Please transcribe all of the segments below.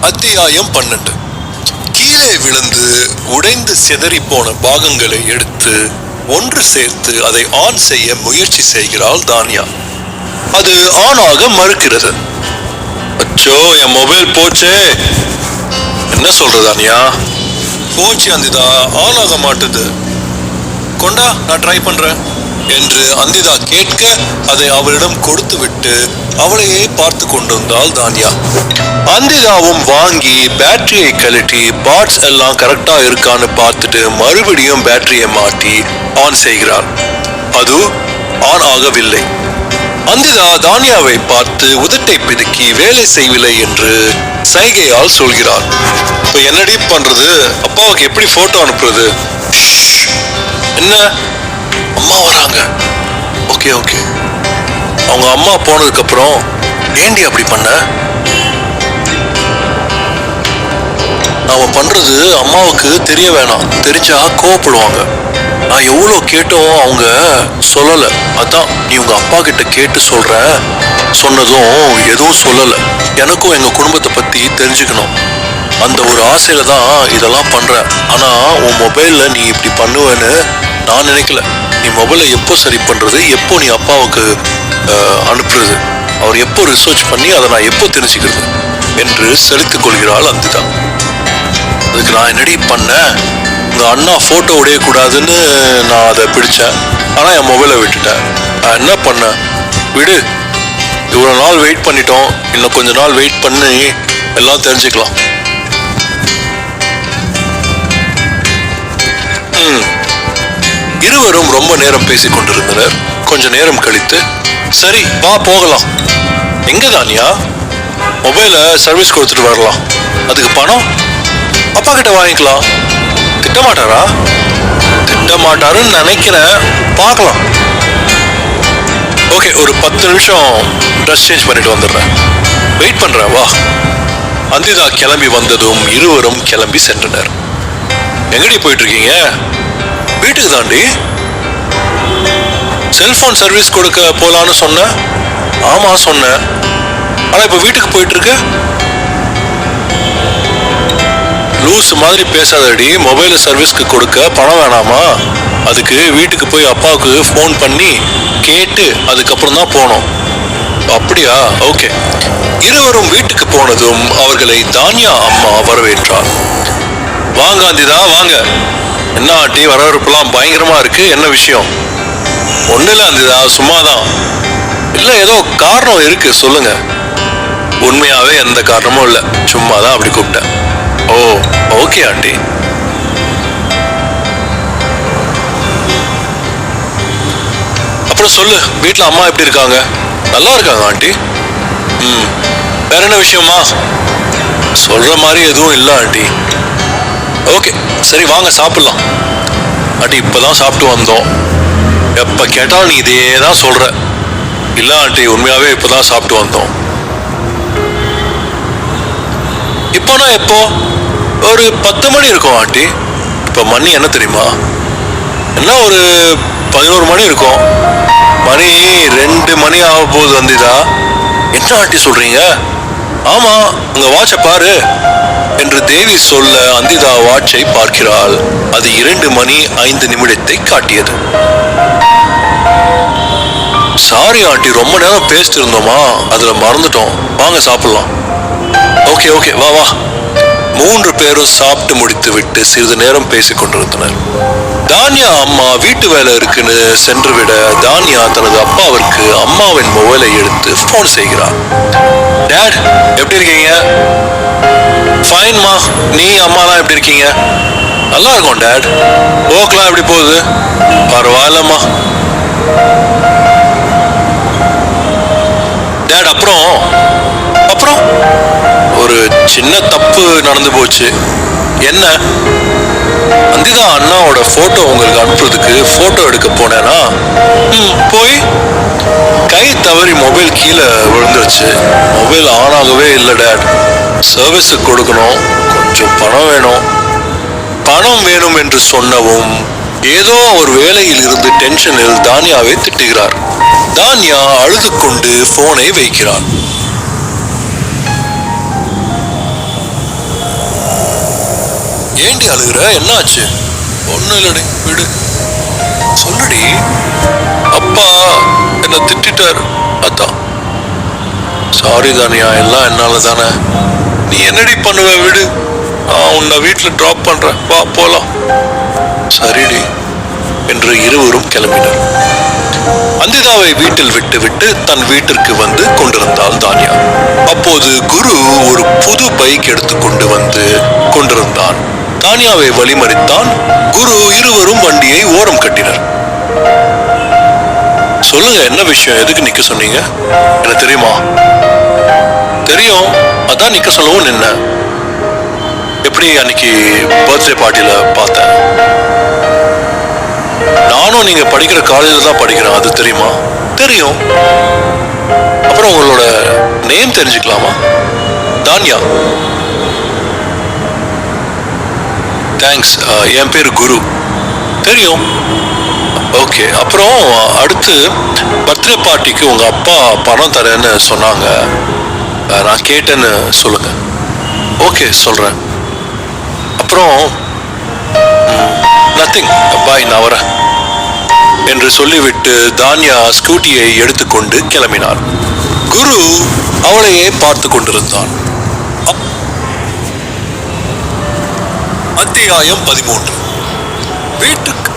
அத்தியாயம் 12. கீழே விழுந்து உடைந்து சிதறி போன பாகங்களை எடுத்து ஒன்று சேர்த்து அதை ஆன் செய்ய முயற்சி செய்கிறாள் தானியா. அது ஆன் ஆக மறுக்கிறது. அச்சோ, என் மொபைல் போச்சே. என்ன சொல்ற தானியா? போச்சு அந்திதா, ஆன் ஆக மாட்டுது. கொண்டா, நான் ட்ரை பண்றேன் என்று அந்திதா கேட்க அதை அவளிடம் கொடுத்து விட்டு அவளையே பார்த்து கொண்டிருந்தாள் தானியா. அந்திதாவும் வாங்கி பேட்டரியை கழட்டி பார்ட்ஸ் எல்லாம் கரெக்டா இருக்கான்னு பார்த்துட்டு மறுபடியும் பேட்டரியை மாட்டி ஆன் செய்கிறாள். அது ஆன் ஆகவில்லை. அந்திதா தானியாவை பார்த்து உதட்டை பிதுக்கி வேலை செய்யவில்லை என்று சைகையால் சொல்கிறாள். இப்ப என்னடி பண்றது? அப்பாவுக்கு எப்படி போட்டோ அனுப்புறது? என்ன, அம்மா வராங்க. Okay okay. அவங்க அம்மா போனதுக்கு அப்புறம் ஏண்டி அப்படி பண்ண? நாம பண்றது அம்மாவுக்கு தெரிய வேணாம், தெரிஞ்சா கோவப்படுவாங்க. நான் எவ்வளோ கேட்டோம், அவங்க சொல்லல. அதான் நீ உங்க அப்பா கிட்ட கேட்டு சொல்ற சொன்னதும் எதுவும் சொல்லல. எனக்கும் எங்க குடும்பத்தை பத்தி தெரிஞ்சுக்கணும், அந்த ஒரு ஆசையில தான் இதெல்லாம் பண்றேன். ஆனா உன் மொபைல்ல நீ இப்படி பண்ணுவேன்னு நான் நினைக்கல. நீ மொபைலை எப்போ சரி பண்றது, எப்போ நீ அப்பாவுக்கு அனுப்புறது, அவர் எப்போ ரிசர்ச் பண்ணி அதை நான் எப்போ தெரிஞ்சுக்கிறது என்று செலுத்திக் கொள்கிறாள் அந்திதா. அதுக்கு நான் என்னடி பண்ணேன்? உங்க அண்ணா போட்டோ உடையக்கூடாதுன்னு நான் அதை பிடிச்சேன். ஆனா என் மொபைலை விட்டுட்டேன். நான் என்ன பண்ணேன்? விடு, இவ்வளவு நாள் வெயிட் பண்ணிட்டோம், இன்னும் கொஞ்ச நாள் வெயிட் பண்ணி எல்லாம் தெரிஞ்சுக்கலாம். இருவரும் ரொம்ப நேரம் பேசிக் கொண்டிருந்தனர். கொஞ்ச நேரம் கழித்து, சரி வா போகலாம். எங்க தானியா? மொபைல சர்வீஸ் கொடுத்துட்டு வரலாம். அதுக்கு பணம் அப்பா கிட்ட வாங்கிக்கலாம். திட்ட மாட்டாரா? திட்ட மாட்டாருன்னு நினைக்கிறேன், பார்க்கலாம். ஓகே, ஒரு 10 நிமிஷம் ட்ரெஸ் சேஞ்ச் பண்ணிட்டு வந்துடுறேன். வெயிட் பண்றேன், வா. அந்திதா கிளம்பி வந்ததும் இருவரும் கிளம்பி சென்றனர். எங்கடி போயிட்டு இருக்கீங்க? வீட்டுக்கு தாண்டி. செல்போன் சர்வீஸ் கொடுக்க போலான்னு சொன்ன. ஆமா சொன்னேன், ஆனா இப்ப வீட்டுக்கு போயிட்டு இருக்க. லூஸ் மாதிரி பேசாதடி. மொபைல் சர்வீஸ்க்கு கொடுக்க பணம் வேணாமா? அதுக்கு வீட்டுக்கு போய் அப்பாவுக்கு ஃபோன் பண்ணி கேட்டு அதுக்கப்புறம் தான் போனோம். அப்படியா? ஓகே. இருவரும் வீட்டுக்கு போனதும் அவர்களை தானியா அம்மா வரவேற்றார். வாங்க அந்திதா, வாங்க. என்ன ஆண்டி, வரவேற்பெல்லாம் பயங்கரமா இருக்கு, என்ன விஷயம்? ஒண்ணு இல்ல அந்திதா, சும்மாதான். இல்ல, ஏதோ காரணம் இருக்கு, சொல்லுங்க. உண்மையாவே எந்த காரணமும் இல்ல, சும்மாதான் அப்படி கூப்பிட்டேன். ஓ ஓகே ஆண்டி. அப்புறம் சொல்லு, வீட்டுல அம்மா எப்படி இருக்காங்க? நல்லா இருக்காங்க ஆண்டி. வேற என்ன விஷயமா? சொல்ற மாதிரி எதுவும் இல்ல ஆண்டி. ஓகே சரி, வாங்க சாப்பிடலாம். ஆண்டி இப்பதான் சாப்பிட்டு வந்தோம். எப்ப கேட்டாலும் நீ இதே தான் சொல்ற. இல்ல ஆண்டி, உண்மையாவே இப்பதான் சாப்பிட்டு வந்தோம். இப்போனா எப்போ? ஒரு 10 மணி இருக்கும் ஆண்டி. இப்ப மணி என்ன தெரியுமா? என்ன, ஒரு 11 மணி இருக்கும். மணி 2 மணி ஆக போகுது அந்திதா. என்ன ஆண்டி சொல்றீங்க? ஆமா, உங்க வாட்சை பாரு என்று தேவி சொல்ல அந்திதா வாட்சை பார்க்கிறாள். அது 2 மணி 5 நிமிடத்தை காட்டியது. சாரி ஆண்டி, ரொம்ப நேரம் பேசிட்டு இருந்தோமா, அதுல மறந்துட்டோம். வாங்க சாப்பிடலாம். ஓகே ஓகே, வா வா. 3 பேரும் சாப்பிட்டு முடித்து விட்டு சிறிது நேரம் பேசிக் கொண்டிருந்தனர். தானியா அம்மா வீட்டு வேலை இருக்குன்னு சென்று விட தானியா தனது அப்பாவிற்கு அம்மாவின் மொபைலை எடுத்து போன் செய்கிறார். டாட், எப்படி இருக்கீங்க? ஃபைன்மா. நீ அம்மாலாம் எப்படி இருக்கீங்க? நல்லா இருக்கும் டாட். ஓக்கலாம் எப்படி போகுது? பரவாயில்லம்மா. டாட், அப்புறம் ஒரு சின்ன தப்பு நடந்து போச்சு. என்ன? அந்திதா அண்ணாவோட போட்டோ உங்களுக்கு அனுப்புறதுக்கு போட்டோ எடுக்க போனேனா, போய் கை தவறி மொபைல் கீழே விழுந்துருச்சு. மொபைல் ஆன் ஆகவே இல்லை டாட். சர்வீஸுக்கு கொடுக்கணும், கொஞ்சம் பணம் வேணும். பணம் வேணும் என்று சொன்னவும் ஏதோ ஒரு வேலையில் இருந்து டென்ஷனில் தானியாவை திட்டுகிறார். தானியா அழுது கொண்டு போனை வைக்கிறார். ஏண்டி அழுகுற? என்னாச்சு? ஒண்ணும் இல்லடி, விடு. சொல்லுடி. அப்பா என்ன திட்டாரு, அதான். சாரி தானியா, எல்லாம் என்னால தானே. நீ என்னடி பண்ணுவ? விடு, நான் உன்னை வீட்டுல டிராப் பண்றேன், வா போலாம். சரிடி என்று இருவரும் கிளம்பினர். அந்திதாவை வீட்டில் விட்டுவிட்டு தன் வீட்டிற்கு வந்து கொண்டிருந்தாள் தானியா. அப்போது குரு ஒரு புது பைக் எடுத்துக்கொண்டு வந்து கொண்டிருந்தான். தானியாவை வழிமறித்தான். குரு இருவரும் வண்டியை ஓரம் கட்டினர். சொல்லுங்க, என்ன விஷயம்? எதுக்கு நிக்க சொன்னீங்க? எனக்கு தெரியுமா? தெரியும், அதான் நிக்க சொல்லவும் நின்ன. எப்படி அன்னைக்கு பர்த்டே பார்ட்டியில பார்த்தேன். நானும் நீங்க படிக்கிற காலேஜில் தான் படிக்கிறேன், அது தெரியுமா? தெரியும். அப்புறம் உங்களோட நேம் தெரிஞ்சுக்கலாமா? தானியா. தேங்க்ஸ். என் பேரு குரு. தெரியும். ஓகே. அப்புறம் அடுத்து பர்த்டே பார்ட்டிக்கு உங்க அப்பா பணம் தரேன்னு சொன்னாங்க, நான் கேட்டேன்னு சொல்லுங்க. ஓகே, சொல்றேன். அப்புறம் நத்திங், பாய், நான் வரேன் என்று சொல்லிவிட்டு தானியா ஸ்கூட்டியை எடுத்துக்கொண்டு கிளம்பினார். குரு அவளையே பார்த்து கொண்டிருந்தான். அத்தியாயம் 13. வீட்டுக்கு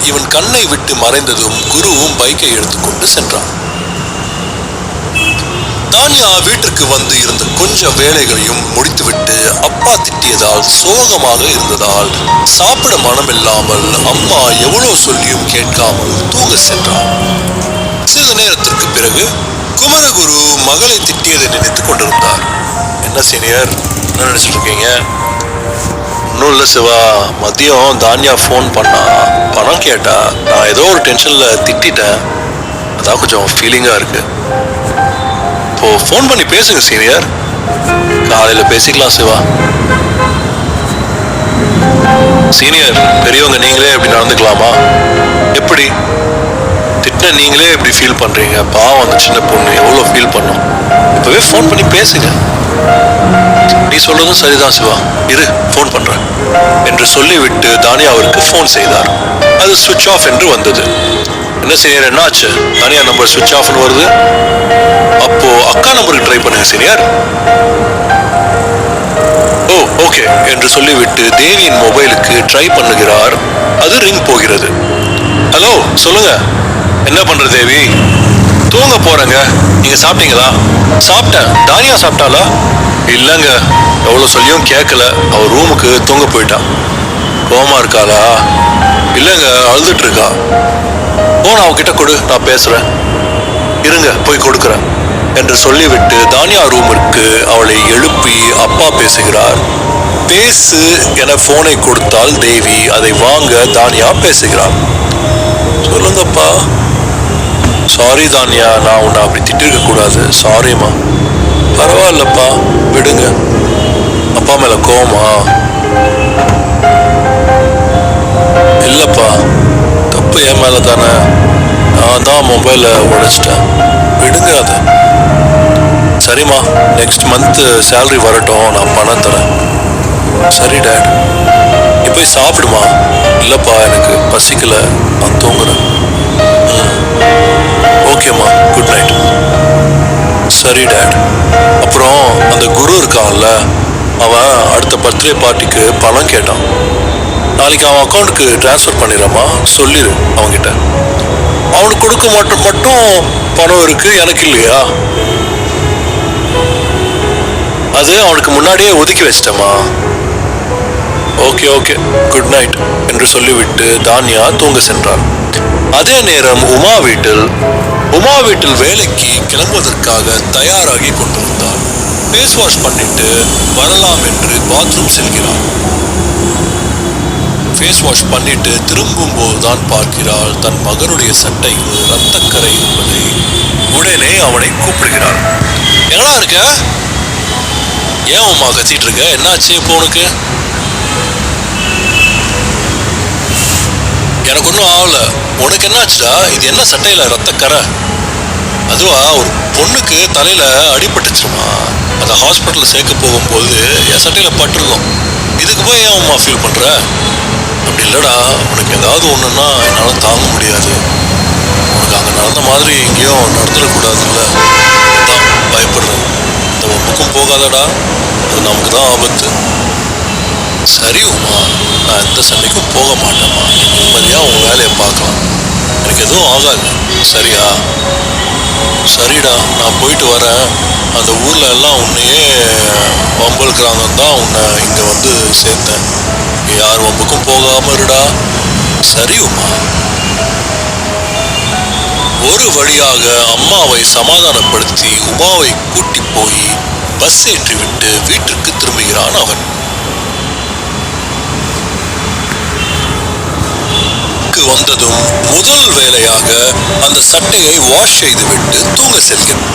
இவன் கண்ணை விட்டு மறைந்ததும் குருவும் பைக்கை எடுத்துக்கொண்டு சென்றான். தானியா வீட்டிற்கு வந்து இருந்த கொஞ்ச வேலைகளையும் முடித்துவிட்டு அப்பா திட்டியதால் சோகமாக இருந்ததால் சாப்பிட மனமில்லாமல் அம்மா எவ்வளவு சொல்லியும் கேட்காமல் தூங்க சென்றான். சிறிது நேரத்திற்கு பிறகு குமரகுரு மகளை திட்டியதை நினைத்துக் கொண்டிருந்தார். என்ன சீனியர், என்ன நினைச்சிட்டு இருக்கீங்க? ஒன்றும் இல்லை சிவா, மதியம் தானியா ஃபோன் பண்ணா, பணம் கேட்டா, நான் ஏதோ ஒரு டென்ஷன்ல திட்டேன், அதான் கொஞ்சம் ஃபீலிங்கா இருக்கு. இப்போ ஃபோன் பண்ணி பேசுங்க சீனியர். காலையில பேசிக்கலாம் சிவா. சீனியர், பெரியவங்க நீங்களே இப்படி நடந்துக்கலாமா? எப்படி? திட்ட நீங்களே இப்படி ஃபீல் பண்றீங்க? பாவம், அந்த சின்ன பொண்ணு எவ்வளோ ஃபீல் பண்ணும். இப்பவே ஃபோன் பண்ணி பேசுங்க. நீ சொல்றதும் சரிதான் சிவா, இரு ஃபோன் பண்றேன் என்று சொல்லிவிட்டு தானியாவிற்கு ஃபோன் செய்தார். அது சுவிட்ச் ஆஃப் என்று வந்தது. என்ன சீனியர், என்ன ஆச்சு? தானியா நம்பர் சுவிட்ச் ஆஃப்னு வருது. அப்போ அக்கா நம்பருக்கு ட்ரை பண்ணுங்க சீனியர். ஓ ஓகே என்று சொல்லிவிட்டு தேவியின் மொபைலுக்கு ட்ரை பண்ணுகிறார். அது ரிங் போகிறது. ஹலோ, சொல்லுங்க. என்ன பண்ற தேவி? தூங்க போறேங்க. நீங்க சாப்பிட்டீங்களா? சாப்பிட்டேன். தானியா சாப்பிட்டாளா? இல்லைங்க, எவ்வளவு சொல்லியும் கேட்கல. அவ ரூமுக்கு தூங்க போயிட்டான். கோமா இருக்காளா? இல்லைங்க, அழுதுட்டு இருக்கா. போன் அவகிட்ட கொடு, நான் பேசுறேன். இருங்க, போய் கொடுக்குறேன் என்று சொல்லிவிட்டு தானியா ரூமிற்கு அவளை எழுப்பி அப்பா பேசுகிறார். பேசு என போனை கொடுத்தால் தேவி அதை வாங்க தானியா பேசுகிறார். சொல்லுங்கப்பா. சாரி தானியா, நான் உன்னை அப்படி திட்டிருக்க கூடாது. சாரிம்மா. பரவாயில்லப்பா, விடுங்க. அப்பா மேல கோவமா? இல்லப்பா, தப்பு என் மேல தானே. நான் தான் மொபைலை உடைச்சிட்டேன். விடுங்க அதை. சரிம்மா, நெக்ஸ்ட் மந்த் சேலரி வரட்டும், நான் பணம் தரேன். சரி டேட். நீ போய் சாப்பிடுமா? இல்லப்பா, எனக்கு பசிக்கல, நான் தூங்குறேன். ஓகேம்மா, குட் நைட். சரி டேட். அப்புறம் அந்த குரு இருக்கான்ல, அவன் அடுத்த பர்த்டே பார்ட்டிக்கு பணம் கேட்டான். நாளைக்கு அவன் அக்கௌண்ட்டுக்கு டிரான்ஸ்ஃபர் பண்ணிடுறமா, சொல்லிடு அவன்கிட்ட. அவனுக்கு கொடுக்க மட்டும் பணம் இருக்கு, எனக்கு இல்லையா? அது அவனுக்கு முன்னாடியே ஒதுக்கி வச்சிட்டமா. ஓகே ஓகே, குட் நைட் என்று சொல்லிவிட்டு தானியா தூங்க சென்றான். அதே நேரம் உமா வீட்டில் வேலைக்கு கிளம்புவதற்காக தயாராகி கொண்டிருந்தார். ஃபேஸ் வாஷ் பண்ணிட்டு வரலாம் என்று பாத்ரூம் செல்கிறார். ஃபேஸ் வாஷ் பண்ணிட்டு திரும்பும் போதுதான் பார்க்கிறாள் தன் மகனுடைய சட்டையில் ரத்தக்கரை இருப்பதை. உடனே அவனை கூப்பிடுகிறாள். எங்கடா இருக்க? ஏன் உமா கத்திட்டு இருக்க? என்னாச்சு இப்போ உனக்கு? எனக்கு ஒன்றும் ஆகல. உனக்கு என்னாச்சுடா? இது என்ன சட்டையில ரத்தக்கரை? அதுவா, ஒரு பொண்ணுக்கு தலையில அடிபட்டுச்சுமா. அதை ஹாஸ்பிட்டல் சேர்க்க போகும்போது என் சட்டையில பட்டிருக்கும். இதுக்கு போய் ஏன் அம்மா ஃபீல் பண்ற? அப்படி இல்லடா, உனக்கு ஏதாவது ஒண்ணுன்னா என்னால தாங்க முடியாது. உனக்கு அங்க நடந்த மாதிரி எங்கேயும் நடந்துடக்கூடாதுல்ல, அதான் பயப்படுறேன். இந்த ஒப்புக்கும் போகாதடா, அது நமக்கு தான் ஆபத்து. சரி உமா, நான் எந்த சண்டைக்கும் போக மாட்டேம்மா. நிம்மதியா உன் வேலையை பார்க்கலாம். எனக்கு எதுவும் ஆகாது, சரியா? சரிடா, நான் போயிட்டு வரேன். அந்த ஊர்ல எல்லாம் உன்னையே வம்புழுக்கிறாங்கன்னு தான் உன்னை இங்க வந்து சேர்த்தேன். யார் வம்புக்கும் போகாம இருடா. சரி உமா. ஒரு வழியாக அம்மாவை சமாதானப்படுத்தி உமாவை கூட்டி போய் பஸ் ஏற்றி விட்டு வீட்டிற்கு திரும்புகிறான் அவன். வந்ததும் முதல் வேலையாக அந்த சட்டையை வாஷ் செய்துவிட்டு தூங்க செல்கிறான்.